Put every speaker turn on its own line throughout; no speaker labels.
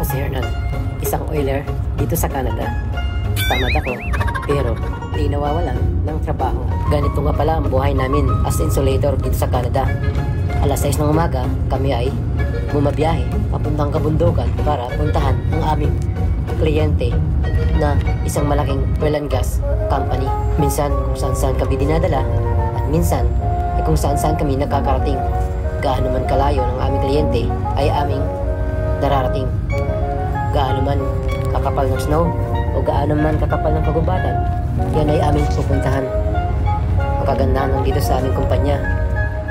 si Hernan, isang oiler dito sa Canada. Tamad ako, pero di nawawalan ng trabaho. Ganito nga pala ang buhay namin as insulator dito sa Canada. Alas 6 ng umaga, kami ay bumabiyahe papuntang kabundukan para puntahan ang aming kliyente na isang malaking oil and gas company. Minsan kung saan kami dinadala at minsan kung saan kami nakakarating. Gaano man kalayo ng aming kliyente ay aming nararating. Gaano man kakapal ng snow o gaano man kakapal ng kagubatan, yan ay aming pupuntahan. Makagandahan lang dito sa aming kumpanya.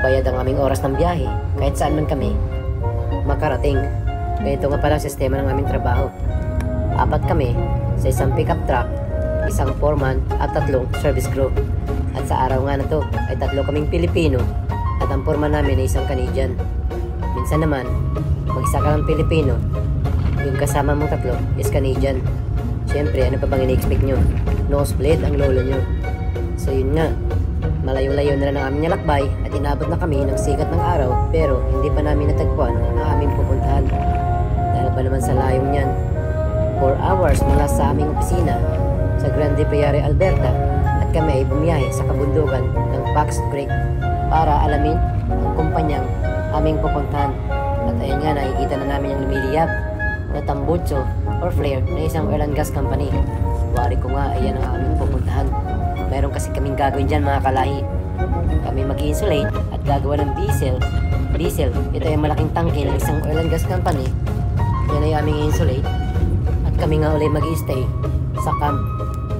Bayad ang aming oras ng biyahe kahit saan man kami makarating. Ganito nga pala ang sistema ng aming trabaho. 4 kami sa isang pickup truck, isang foreman at 3 service crew. At sa araw nga na to ay 3 kaming Pilipino at ang foreman namin ay isang Canadian. Minsan naman, mag-isa ka lang Pilipino, yung kasama mong 3 is Canadian. Siyempre, ano pa bang ini-expect nyo? Nosebleed ang lolo nyo. So yun nga, malayo-layo na lang ang aming nalakbay at inabot na kami ng sikat ng araw, pero hindi pa namin natagpuan ang aming pupuntahan. Dahil pa naman sa layong niyan, 4 hours mula sa aming opisina sa Grande Prairie, Alberta, at kami ay bumiyahe sa kabundukan ng Fox Creek para alamin ang kumpanyang aming pupuntahan. At ayun nga, nakikita na namin yung lumiliyab na tambucho or flare na isang oil and gas company. Wari ko nga, ayan ang aming pupuntahan. Meron kasi kaming gagawin dyan mga kalahi. Kami mag-insulate at gagawa ng diesel. Ito ay malaking tangke ng isang oil and gas company. Yan ay aming insulate. At kami nga ulit mag-i-stay sa camp.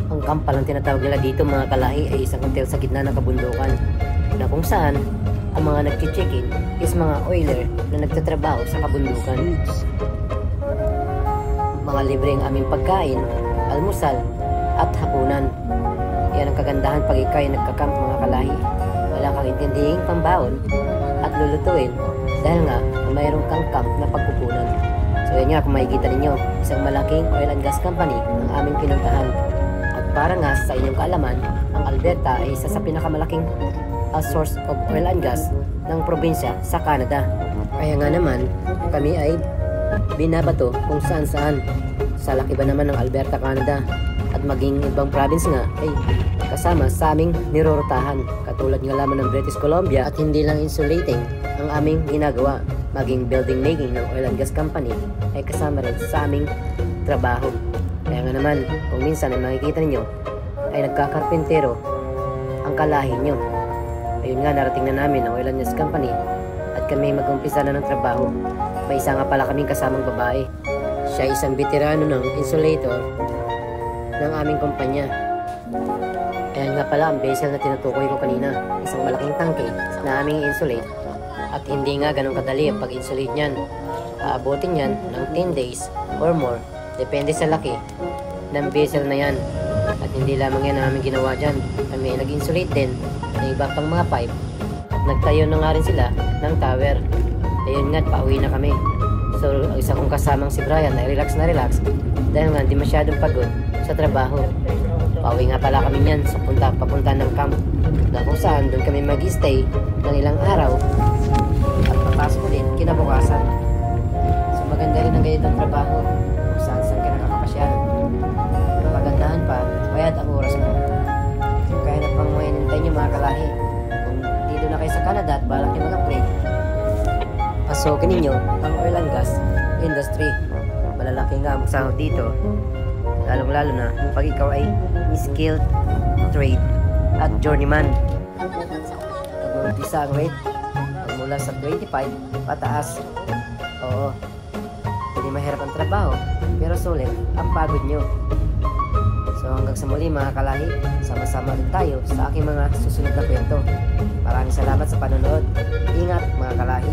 Ang camp palang tinatawag nila dito mga kalahi ay isang hotel sa gitna ng kabundukan, na kung saan ang mga nag-check-in is mga oiler na nagtatrabaho sa kabundukan. Mga libre ang aming pagkain, almusal at hapunan. Yan ang kagandahan pag ikaw ay nagkakamp mga kalahi. Wala kang intindihing pambaon at lulutuin dahil nga mayroon kang camp na pagkukunan. So yan nga, kung makikita ninyo, isang malaking oil and gas company ang aming pinuntahan. At para nga sa inyong kaalaman, ang Alberta ay isa sa pinakamalaking source of oil and gas ng probinsya sa Canada. Kaya nga naman, kami ay binabato kung saan-saan. Sa laki ba naman ng Alberta, Canada, at maging ibang province nga ay kasama sa aming nirorotahan. Katulad nga lamang ng British Columbia, at hindi lang insulating ang aming ginagawa, maging building making ng oil and gas company ay kasama rin sa aming trabaho. Kaya nga naman, kung minsan ay makikita ninyo ay nagkakarpintero ang kalahi nyo. Ayun nga, narating na namin ang oil and gas company at kami mag-umpisa na ng trabaho. May isa nga pala kaming kasamang babae. Siya isang veterano ng insulator ng aming kumpanya. Ayan nga pala ang vessel na tinutukoy ko kanina, isang malaking tangke na aming insulate. At hindi nga ganun kadali ang pag-insulate niyan. Aabotin yan ng 10 days or more, depende sa laki ng vessel na yan. At hindi lamang yan ang aming ginawa dyan, kami nag-insulate din ng iba pang mga pipe at nagtayo na nga rin sila ng tower. Ayun nga, pauwi na kami. So isa kong kasamang si Brian ay relax na relax dahil nga hindi masyadong pagod sa trabaho. Pauwi nga pala kami niyan sa papunta ng camp, na kung saan doon kami mag-stay ng ilang araw at papasok din kinabukasan. So maganda rin ang ganitong trabaho kung saan ka nakakapasyal. Magandahan pa, bayad ang oras mo. Kaya na pang mahinintay nyo mga kalahi. Kung dito na kayo sa Canada at balak nyo mag-upgrade, pasokin ninyo ang oil and gas industry. Malalaki nga ang sahod dito, lalong-lalo na pag ikaw ay skilled trade at journeyman. Mag-umpisa ang rate mula sa 25 pataas. Oo, hindi mahirap ang trabaho, pero sulit ang pagod nyo. So hanggang sa muli mga kalahi, sama-sama din tayo sa aking mga susunod na kwento. Maraming salamat sa panonood. Ingat mga kalahi.